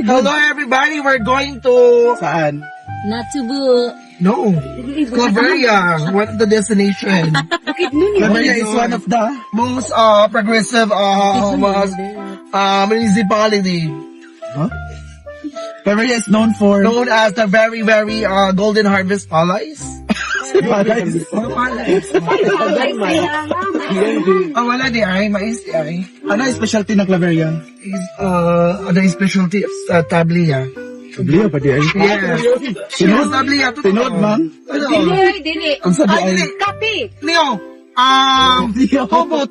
Hello everybody, we're going to... Saan? Not to boo. No. Claveria, what the destination? Claveria is one of the... Most progressive municipality. Huh? Claveria is known for... Known as the very, very Golden Harvest Allies. Wala di ay, mais di ay. Ano yung specialty ng Claveria? Is, ano yung specialty of tablia? Tablia pa di ay? Yes. Sinod tablia. Tinod, ma'am? Ano? Dili. Ang sabi ay... Kape. Leo, Tobo.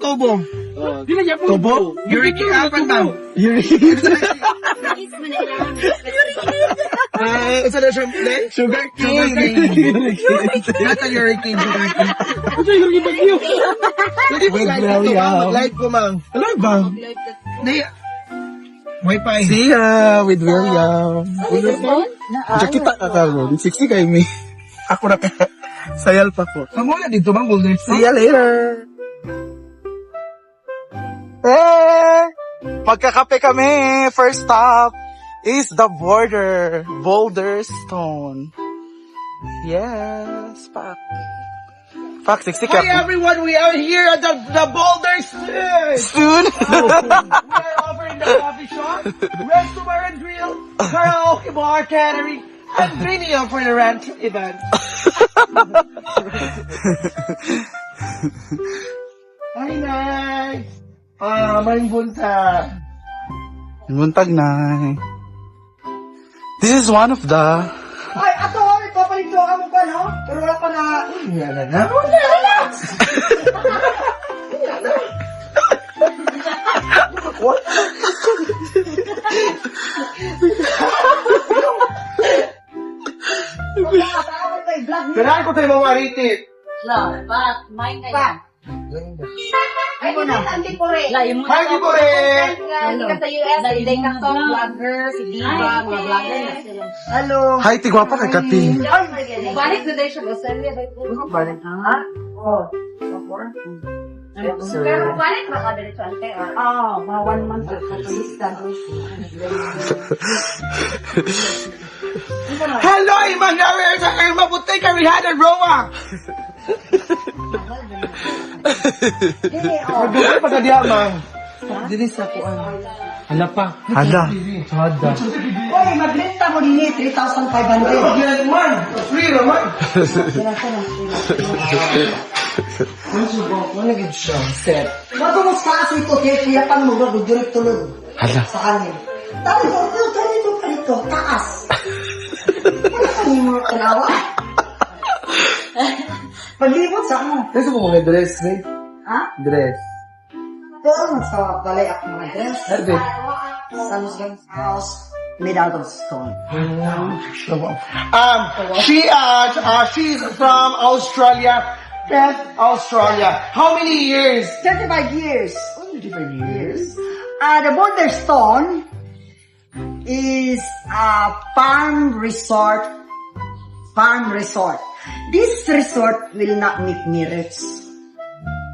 Tobo? Uric acid daw. Isa na siya, Sugar Sugar cane. Not a hurricane. Hindi mo light ko, ma'am. Ano ba? Hindi. Wi-Fi. See ya with William. Jakita ka ka mo. 60 kay me. Ako na ka. Sayal pa po. Ang wala dito, ma'am. Golden See ya later. Magkakape kami. First stop is the border. Boulder Stone. Yes, pak. Pak, 60 ka. Hi everyone, we are here at the Boulder Soon. We are over in the coffee shop, restaurant and grill, karaoke bar, catering, and video for the rent event. Hi, nice. Maring bunta. Muntag na. This is one of the... Ay, ato, ipapalito ang pa, no? Pero wala pa na... Yan na. Kailangan ko tayo mamaritit. Main kayo. Ay, mo na. Andi po rin. Layo mo. Hi, Kipore! Ka sa US, hindi ka to, vlogger, si Diva, mga vlogger na sila. Hello. Hi, tigwapa kay Kati. Balik na din siya, Australia. Balik na nga? Oo. Pero balik ba ka dito, ante? Mga 1 month at katalista. Hello, Emmanuel! Sa kayo mabuti ka, Rihanna Roa! Magdugay pa ka diya, ma'am. Dili sa kuan. Hala pa. Hala. Sada. Uy, maglista mo din 3,500. Yan, man. Free naman. Wala gid siya. Set. Matulog sa aso ito, kaya pang mo, direct tulog. Hala. Sa kanin. Tapos, ito, taas. Wala ka niyo mga kanawa. Paglibot sa mo. Kasi mo mga dress, eh. Ha? Dress. Pero sa balay ako mga dress. Herbe. Samsung house made out of stone. She's from Australia. Beth, Australia. How many years? 35 years. 25 years. The Boulder Stone is a farm resort. This resort will not make me rich.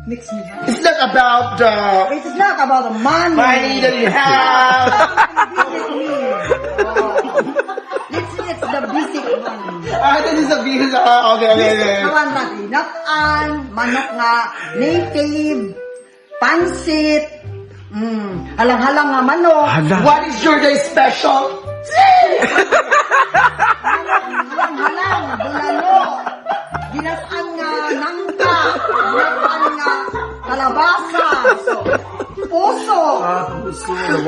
Makes me happy. It's not about the It's not about the money. money that you have. It's the basic money. This is the views. Okay. Kawan natin. Nataan, manok nga, native, pansit, halang-halang nga manok. Hala. What is your day special? Halang-halang, bulalo. Ginasaan nga nangka. Ginasaan nga kalabasa. Puso.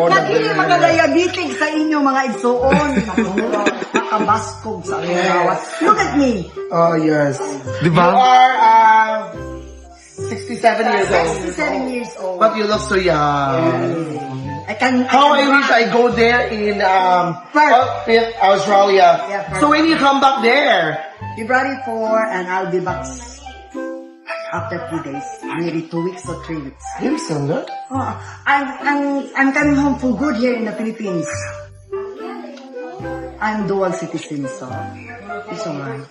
Nagili magkadiabetic sa inyo mga igsuon. Nakabaskog sa arawat. Look at me. Oh, yes. Di You ba? are 67 years old. 67 years old. But you look so young. How I wish I go there in Australia. Yeah, Perth. So when you come back there? February 4 and I'll be back after 2 days, maybe 2 weeks or 3 weeks. You're so good. Oh, I'm coming home for good here in the Philippines. I'm dual citizen, so it's alright.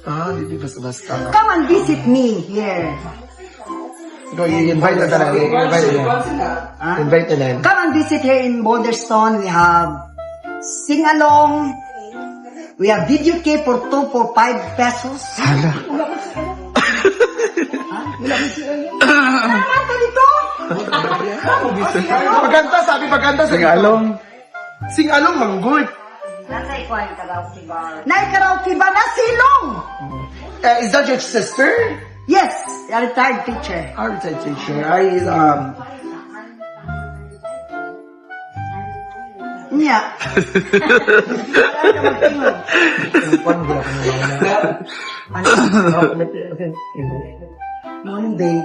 Hindi basta-basta. Come and visit me here. Go, invite na talaga. Invite na. Invite na. Come and visit here in Boulder Stone. We have Sing along. We have video key for 2 for 5 pesos. Hala. Ano dito? Pagkanta, sabi pagkanta sa Singalong. Singalong manggod. Nasa ikuan karaoke bar. Naikaraoke ba na silong? Is that your sister? Yes, a retired teacher. Our teacher. Nya. Monday,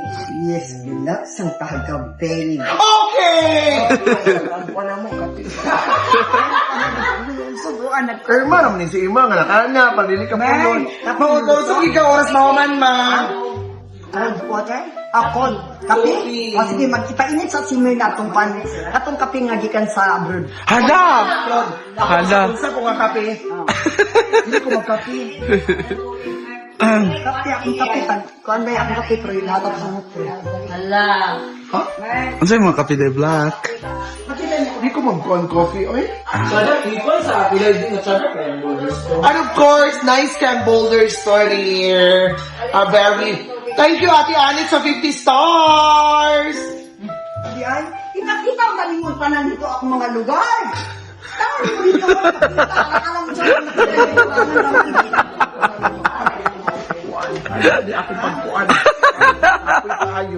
yes, gila, sang tagabel. Okay! Wala mo kapit. Subuan na Irma naman ni si Ima nga nakana, pagdili ka po Man, yun. Mautosok ikaw oras mahuman ma. Cold water? Cold. Kape? O sige, magkipainit sa simmer na itong pan. Atong kape nga gikan sa abroad. Hala. Hala. Unsa ko nga kape? Hindi ko magkape. Kape, akong kape. Kuan ba akong kape, pero yung lahat sa muto. Hala. Ano sa'yo mga kape de black? Hindi ko mag-con coffee, oy. And of course, nice Camp Boulder store here. Thank you, Ate Anik, sa 50 stars! Hindi ay, kita ang galingon pa na dito akong mga lugar. Tawag mo dito. Alam mo siya. Hindi ako pagpuan. Ako tayo.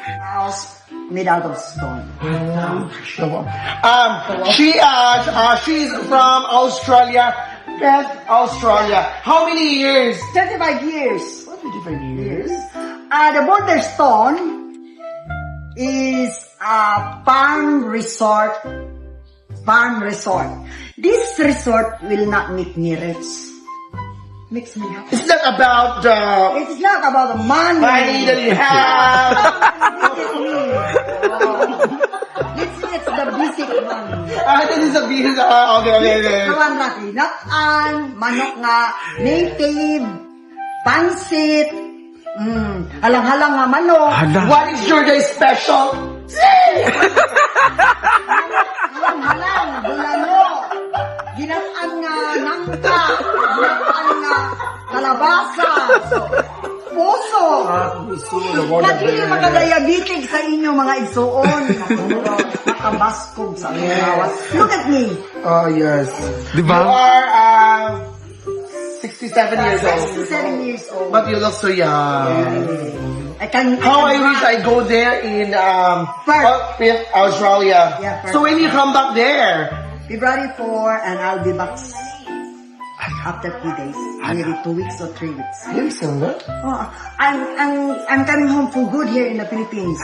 House made out of stone. She's from Australia. Yes, Australia. How many years? 25 years. 25 years. The border stone is a farm resort. This resort will not make me rich. Makes me happy. It's not about the It's not about the money. money that you have. It's the basic money. This is a business. Okay. Kawan raki, nakan, manok nga, native, pansit, halang-halang nga manok, Hala. What is your day special? halang-halang, bulalo, ginatan nga nangka, ginatan nga kalabasa, puso. Pati makadiabetic sa inyo mga igsuon. Nakabaskog sa awas. Look at me. Oh, yes. Di You ba? are 67 years old. 67 years old. But you look so young. I can. How I wish I go there in Australia. Yeah, Perth. So when you come back there, February 4 and I'll be back after 3 days. Maybe 2 weeks or 3 weeks. you soon, no? Oh, I'm coming home for good here in the Philippines.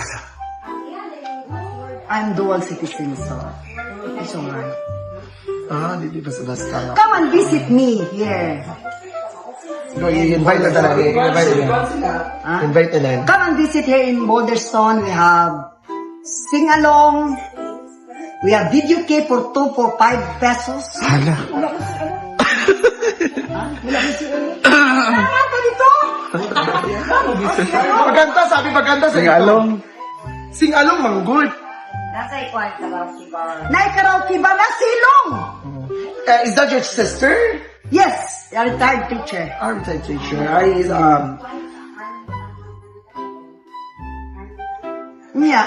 I'm dual citizen, so it's alright. Hindi pa sa basta. Come and visit me here. No, invite na talaga. Invite na. Come and visit here in Boulderstone. We have sing along. We have video key for 2 for 5 pesos. Hala. Ano dito? Pagkanta, sabi pagkanta sa Singalong. Singalong manggod. Nasa ikuan karaoke bar. Naikaraoke ba na silong? Is that your sister? Yes, a retired teacher. Our teacher. Nya.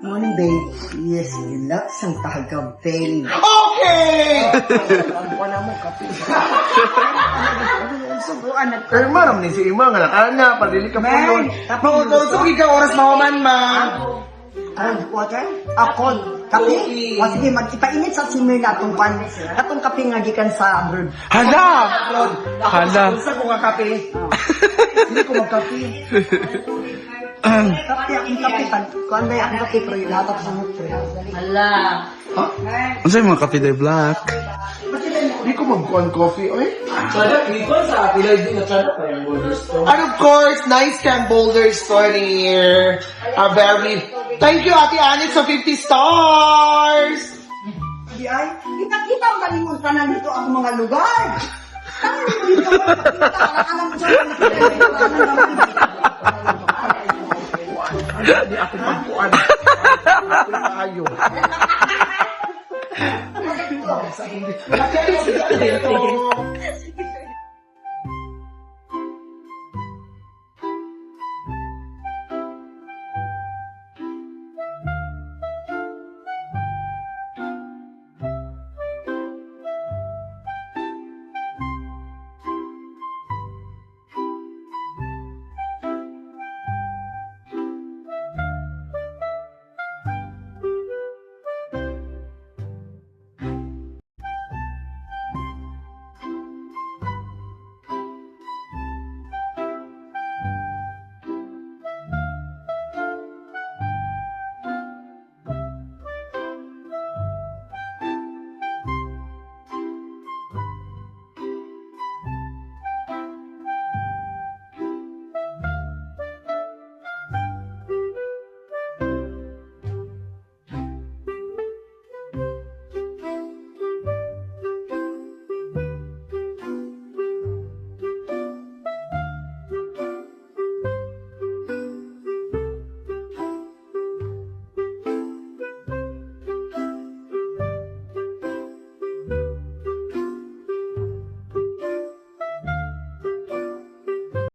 Monday, yes, gila, sang tagabel. Okay! Wala mo kapit. Subuan na Irma naman ni si Ima nga nakana, pagdili ka po yun. Man, Mautosok ikaw oras mahuman ma. cold water? Cold. Kape? O sige, magkipainit sa simmer na itong pan. Atong kape nga gikan sa abroad. Hala. Hala. Unsa ko nga kape? Hindi ko magkape. Kape, akong kape. Kuan ba akong kape, pero yung lahat sa muto. Hala. Ano sa'yo mga kape de black? Hindi ko mag-con coffee, oy. And of course, nice Camp Boulder store here. Thank you, Ate Anik, sa 50 stars! Di ay, kita-kita ang galingon ka na dito ang mga lugar. Saan mo dito ako nakita? Alam mo siya kung nakita dito ka na naman. Hindi ako pagpuan. Wala kayo. Sa hindi.